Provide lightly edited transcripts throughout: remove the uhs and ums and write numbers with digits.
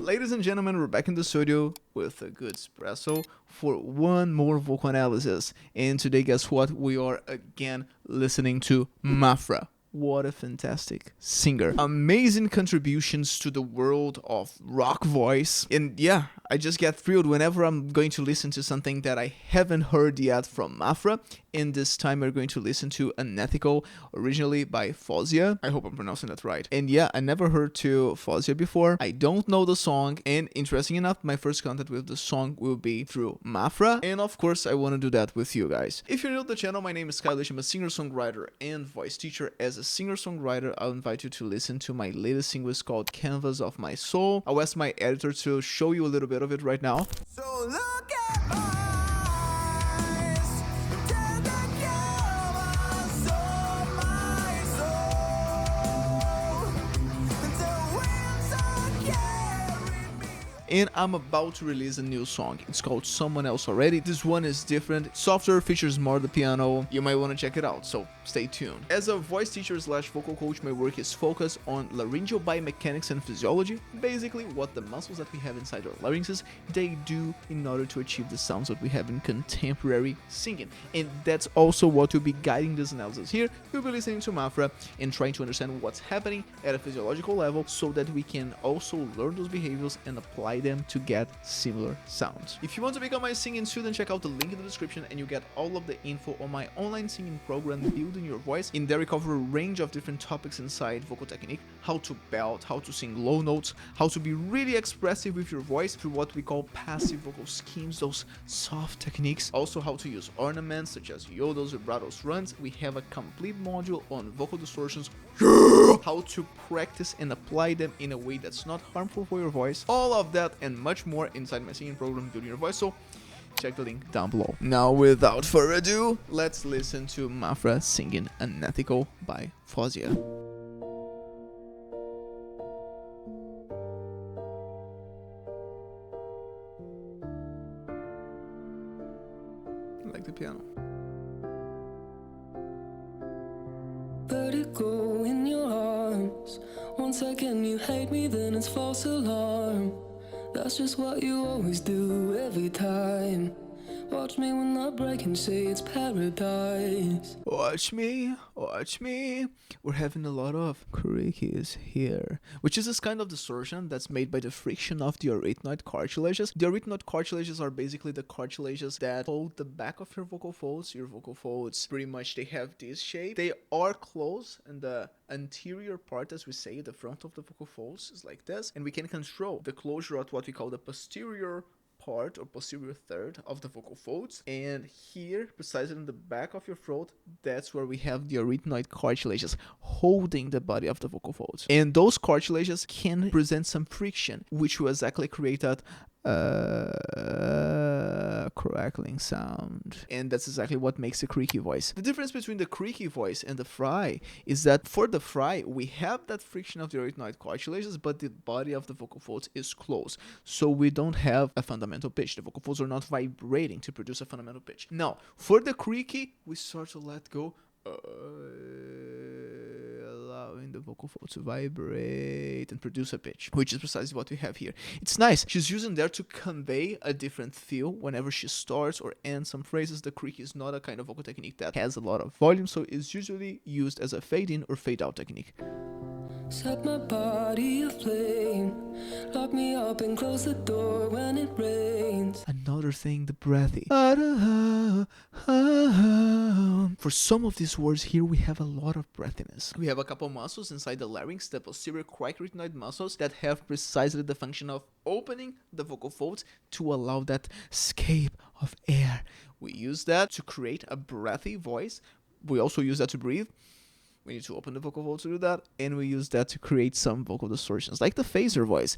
Ladies and gentlemen, we're back in the studio with a good espresso for one more vocal analysis. And today, guess what? We are again listening to MAPHRA. What a fantastic singer. Amazing contributions to the world of rock voice. And yeah, I just get thrilled whenever I'm going to listen to something that I haven't heard yet from MAPHRA. And this time we're going to listen to Unethical, originally by Faouzia. I hope I'm pronouncing that right. And yeah, I never heard to Faouzia before. I don't know the song. And interesting enough, my first contact with the song will be through MAPHRA. And of course, I want to do that with you guys. If you're new to the channel, my name is Kailash. I'm a singer-songwriter and voice teacher. As a singer-songwriter, I'll invite you to listen to my latest single. It's called Canvas of My Soul. I'll ask my editor to show you a little bit of it right now. So look at my eyes, tell the canvas of my soul, and the winds are carrying me. And I'm about to release a new song. It's called Someone Else Already. This one is different. Softer, features more the piano. You might want to check it out, so stay tuned. As a voice teacher slash vocal coach, my work is focused on laryngeal biomechanics and physiology. Basically, what the muscles that we have inside our larynxes, they do in order to achieve the sounds that we have in contemporary singing. And that's also what will be guiding this analysis here. You'll be listening to MAPHRA and trying to understand what's happening at a physiological level so that we can also learn those behaviors and apply them to get similar sounds. If you want to become my singing student, check out the link in the description and you get all of the info on my online singing program, Building Your Voice. In there we cover a range of different topics inside vocal technique, how to belt, how to sing low notes, how to be really expressive with your voice through what we call passive vocal schemes, those soft techniques. Also how to use ornaments such as yodels, vibratos, runs. We have a complete module on vocal distortions, how to practice and apply them in a way that's not harmful for your voice. All of that and much more inside my singing program, Building Your Voice, so check the link down below. Now, without further ado, let's listen to MAPHRA singing Unethical by Faouzia. I like the piano. Vertigo in your arms. 1 second you hate me, then it's false alarm. That's just what you always do every time. Watch me when I break and say it's paradise. Watch me. We're having a lot of creakies here, which is this kind of distortion that's made by the friction of the arytenoid cartilages. The arytenoid cartilages are basically the cartilages that hold the back of your vocal folds. Your vocal folds, pretty much, they have this shape. They are closed, and the anterior part, as we say, the front of the vocal folds is like this, and we can control the closure of what we call the posterior part or posterior third of the vocal folds. And here, precisely in the back of your throat, that's where we have the arytenoid cartilages holding the body of the vocal folds. And those cartilages can present some friction, which will exactly create that crackling sound, and that's exactly what makes the creaky voice. The difference between the creaky voice and the fry is that for the fry we have that friction of the arytenoid cartilages, but the body of the vocal folds is closed, so we don't have a fundamental pitch. The vocal folds are not vibrating to produce a fundamental pitch. Now for the creaky, we start to let go, allowing the vocal folds to vibrate and produce a pitch, which is precisely what we have here. It's nice. She's using there to convey a different feel whenever she starts or ends some phrases. The creak is not a kind of vocal technique that has a lot of volume, so it's usually used as a fade in or fade out technique. Set my body aflame. Lock me up and close the door when it rains. Another thing, the breathy. For some of these words here, we have a lot of breathiness. We have a couple muscles inside the larynx, the posterior cricoid muscles, that have precisely the function of opening the vocal folds to allow that escape of air. We use that to create a breathy voice. We also use that to breathe. We need to open the vocal folds to do that, and we use that to create some vocal distortions, like the phaser voice.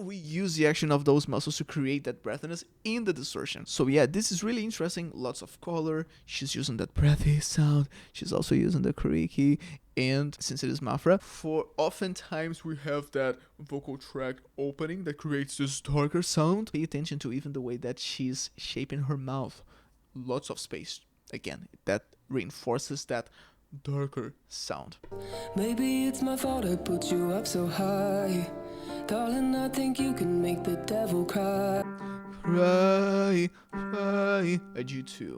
We use the action of those muscles to create that breathiness in the distortion. So yeah, this is really interesting. Lots of color. She's using that breathy sound. She's also using the creaky. And since it is MAPHRA, for oftentimes we have that vocal tract opening that creates this darker sound. Pay attention to even the way that she's shaping her mouth. Lots of space. Again, that reinforces that darker sound. Maybe it's my fault I put you up so high. Darling, I think you can make the devil cry. Cry, cry. A G2.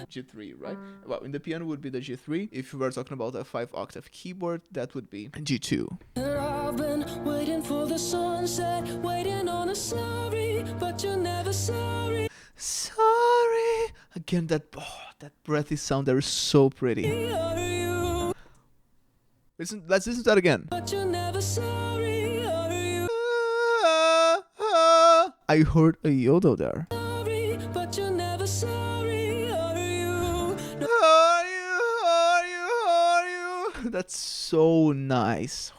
G3, right? Well, in the piano would be the G3. If you were talking about a 5-octave keyboard, that would be G2. And I've been waiting for the sunset, waiting on a sorry, but you're never sorry. Sorry. Again, that breathy sound there is so pretty. Are you? Let's listen to that again. But you're never sorry. Are you? I heard a yodel there. Sorry, but you're never sorry. Are you? Are you? That's so nice.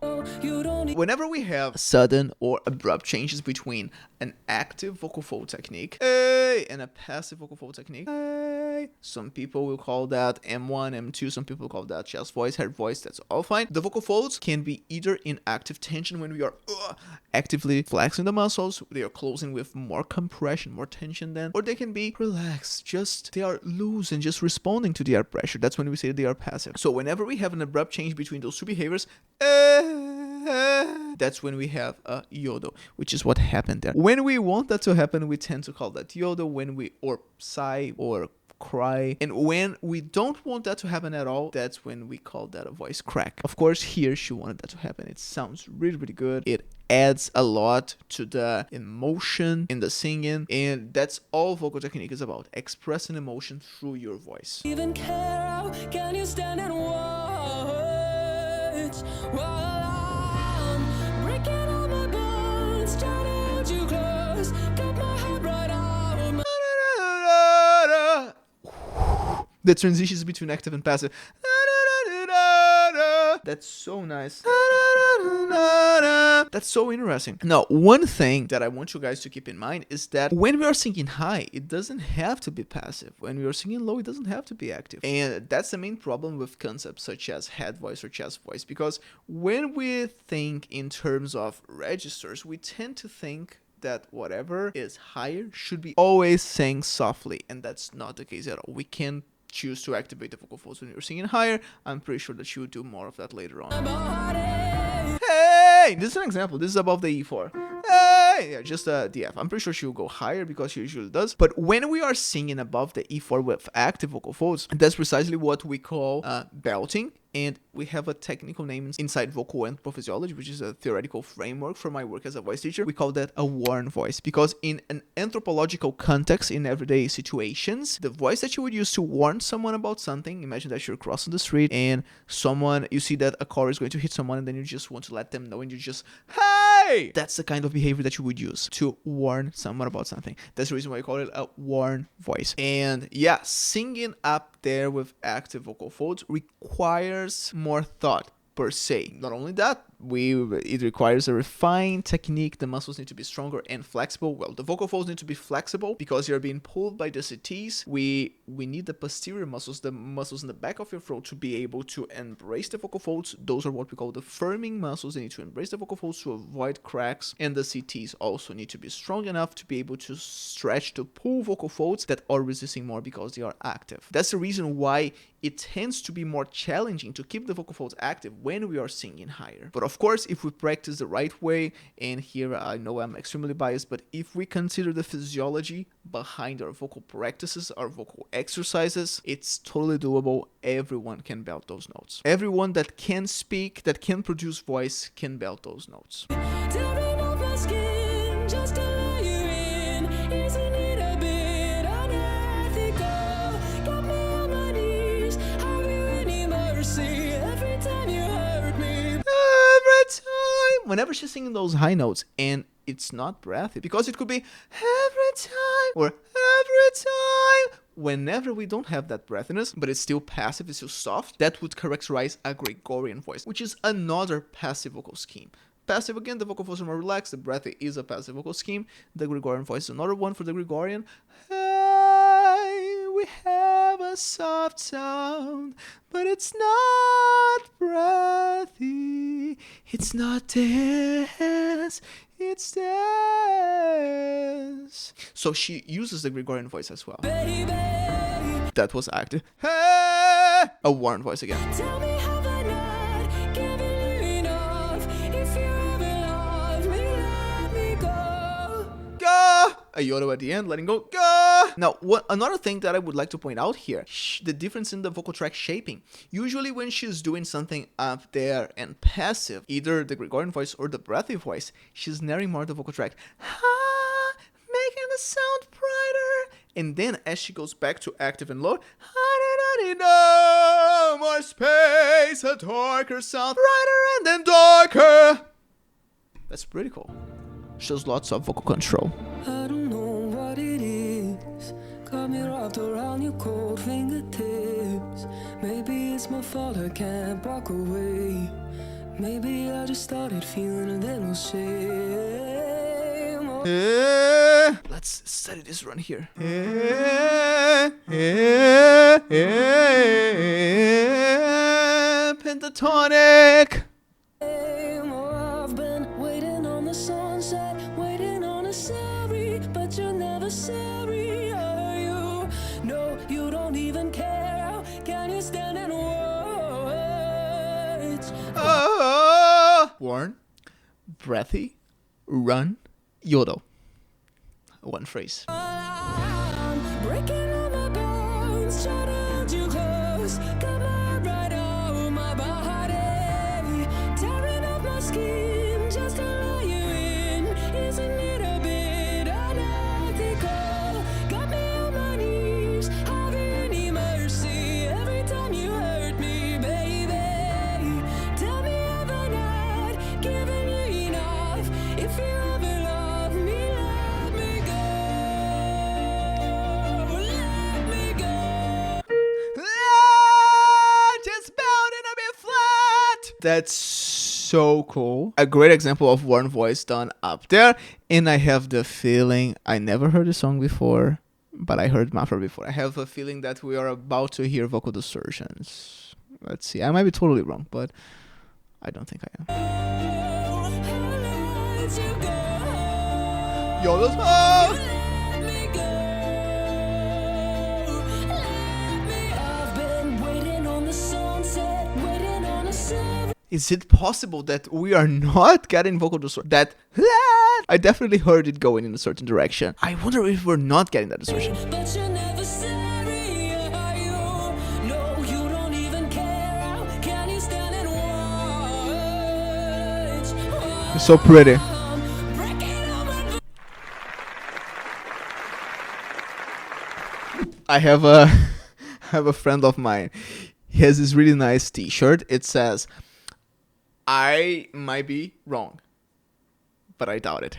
No, you don't need Whenever we have sudden or abrupt changes between an active vocal fold technique and a passive vocal fold technique, some people will call that M1, M2, some people call that chest voice, head voice, that's all fine. The vocal folds can be either in active tension when we are actively flexing the muscles, they are closing with more compression, more tension then, or they can be relaxed, just they are loose and just responding to the air pressure. That's when we say they are passive. So whenever we have an abrupt change between those two behaviors, that's when we have a yodel, which is what happened there. When we want that to happen, we tend to call that yodel, or sigh or cry. And when we don't want that to happen at all, that's when we call that a voice crack. Of course, here she wanted that to happen. It sounds really, really good. It adds a lot to the emotion in the singing, and that's all vocal technique is about, expressing emotion through your voice. even care. How can you stand and watch while I'm breaking all my bones, trying to hold you close, got my heart right out. The transitions between active and passive. That's so nice. That's so interesting. Now, one thing that I want you guys to keep in mind is that when we are singing high, it doesn't have to be passive. When we are singing low, it doesn't have to be active. And that's the main problem with concepts such as head voice or chest voice, because when we think in terms of registers, we tend to think that whatever is higher should be always sang softly, and that's not the case at all. We can choose to activate the vocal folds when you're singing higher. I'm pretty sure that she will do more of that later on. Hey, this is an example. This is above the E4. Hey, yeah, just the F. I'm pretty sure she will go higher because she usually does. But when we are singing above the E4 with active vocal folds, that's precisely what we call belting. And we have a technical name inside Vocal Anthropophysiology, which is a theoretical framework for my work as a voice teacher. We call that a warn voice, because in an anthropological context, in everyday situations, the voice that you would use to warn someone about something, imagine that you're crossing the street and you see that a car is going to hit someone, and then you just want to let them know, and you just, hey! That's the kind of behavior that you would use to warn someone about something. That's the reason why I call it a warn voice. And yeah, singing up there with active vocal folds requires more thought per se. Not only that, it requires a refined technique. The muscles need to be stronger and flexible. Well, the vocal folds need to be flexible because you're being pulled by the CTs. We need the posterior muscles, the muscles in the back of your throat, to be able to embrace the vocal folds. Those are what we call the firming muscles. They need to embrace the vocal folds to avoid cracks, and the CTs also need to be strong enough to be able to stretch, to pull vocal folds that are resisting more because they are active. That's the reason why it tends to be more challenging to keep the vocal folds active when we are singing higher. But of course, if we practice the right way, and here I know I'm extremely biased, but if we consider the physiology behind our vocal practices, our vocal exercises, it's totally doable. Everyone can belt those notes. Everyone that can speak, that can produce voice, can belt those notes. Tearing off my skin just to let you in. Isn't it a bit unethical? Got me on my knees. Have you any mercy? Every time you hurt me. Every time. Whenever she's singing those high notes, and it's not breathy, because it could be every time or every time. Whenever we don't have that breathiness, but it's still passive, it's still soft, that would characterize a Gregorian voice, which is another passive vocal scheme. Passive, again, the vocal folds are more relaxed. The breathy is a passive vocal scheme. The Gregorian voice is another one for the Gregorian. Hey, we have a soft sound, but it's not breathy. It's not this. It's this. So she uses the Gregorian voice as well. Baby, That was active. Hey! A warm voice again. tell me have I not given you enough? If you're a yodel at the end, letting go, ga. Now, another thing that I would like to point out here, the difference in the vocal tract shaping. Usually when she's doing something up there and passive, either the Gregorian voice or the breathy voice, she's narrowing more the vocal tract. Ha, making the sound brighter. And then as she goes back to active and low, no more space, a darker sound, brighter and then darker. That's pretty cool. Shows lots of vocal control. I don't know what it is. Got me wrapped around your cold fingertips. Maybe it's my fault I can't walk away. Maybe I just started feeling a little shame. Let's study this run here. Pentatonic. I've been waiting on the sunset, waiting on a sorry, but you're never sorry, are you? No, you don't even care. How can you stand and watch? Warn, breathy, run, yodel. One phrase. I'm breaking all my bones, trying to hold you close. Come on, right on my body, tearing off my skin just to let you in. Isn't it a bit unethical? Got me on my knees, have you any mercy every time you hurt me, baby? Tell me have I not given you enough? If you ever love me, let me go. Let me go. Just bounding a bit flat. That's so cool. A great example of one voice done up there. And I have the feeling, I never heard the song before, but I heard MAPHRA before. I have a feeling that we are about to hear vocal distortions. Let's see. I might be totally wrong, but I don't think I am. Let you go. Yodels. Let me go. Let me. I've been waiting on the sunset, waiting on a sun. Is it possible that we are not getting vocal distortion? I definitely heard it going in a certain direction. I wonder if we're not getting that distortion. But you're never sorry, are you? No, you don't even care. How can you stand and watch? It's so pretty. I'm breaking all my I have a friend of mine. He has this really nice t-shirt. It says, I might be wrong, but I doubt it.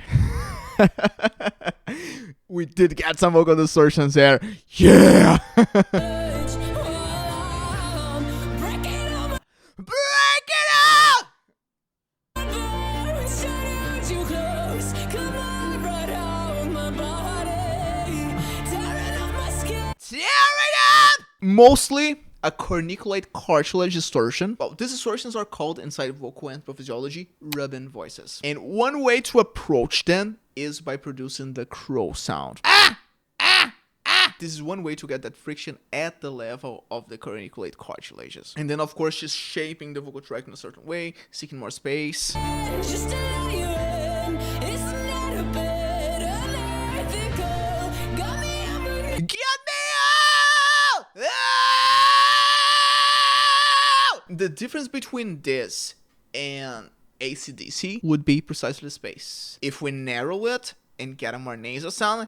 We did get some vocal distortions there. Yeah. edge. I'm breaking all my Break it up. bones, trying to hold you close. Come on, right out my body, tearing off my skin. Tear it up. Mostly a corniculate cartilage distortion. Well, these distortions are called inside vocal anthropophysiology rub-in voices. And one way to approach them is by producing the crow sound. This is one way to get that friction at the level of the corniculate cartilages. And then, of course, just shaping the vocal tract in a certain way, seeking more space. Just to let you in, it's not a bit unethical. Got me on my knees. Get me out! The difference between this and AC/DC would be precisely the space. If we narrow it and get a more nasal sound,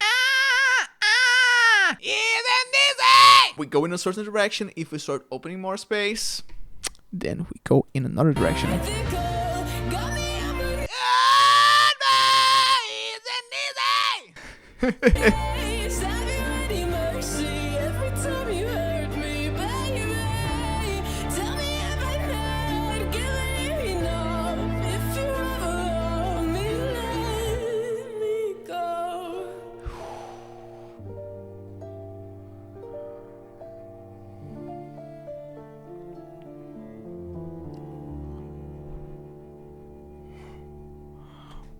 we go in a certain direction. If we start opening more space, then we go in another direction. Ethical, got me on my knees. Have you any mercy every time you hurt me, baby? Tell me if I'm not giving you enough. If you ever love me, let me go.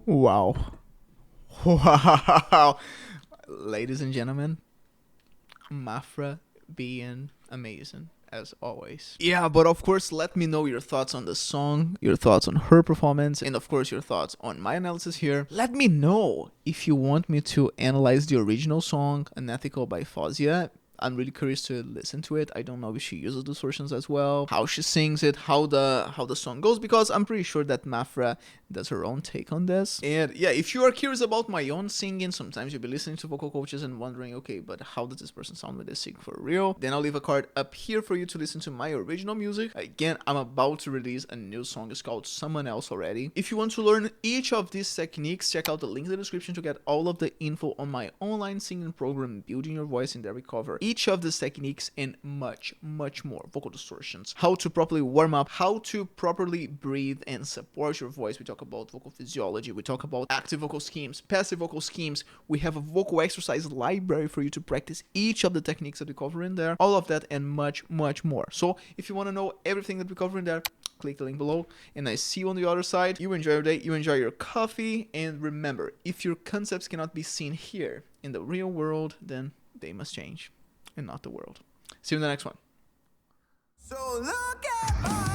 Wow. Wow. Ladies and gentlemen, MAPHRA being amazing. as always. Yeah, but of course, let me know your thoughts on the song, your thoughts on her performance, and of course your thoughts on my analysis here. Let me know if you want me to analyze the original song, Unethical by Faouzia. I'm really curious to listen to it. I don't know if she uses distortions as well, how she sings it, how the song goes, because I'm pretty sure that MAPHRA does her own take on this. And yeah, if you are curious about my own singing, sometimes you'll be listening to vocal coaches and wondering, okay, but how does this person sound when they sing for real? Then I'll leave a card up here for you to listen to my original music. Again, I'm about to release a new song. It's called Someone Else Already. If you want to learn each of these techniques, check out the link in the description to get all of the info on my online singing program, Building Your Voice, in there we cover each of these techniques and much more. Vocal distortions, how to properly warm up, how to properly breathe and support your voice. We talk about vocal physiology, we talk about active vocal schemes, passive vocal schemes. We have a vocal exercise library for you to practice each of the techniques that we cover in there, all of that and much more. So if you want to know everything that we cover in there, click the link below, and I see you on the other side. You enjoy your day, you enjoy your coffee, and remember, if your concepts cannot be seen here in the real world, then they must change, and not the world. See you in the next one. So look at my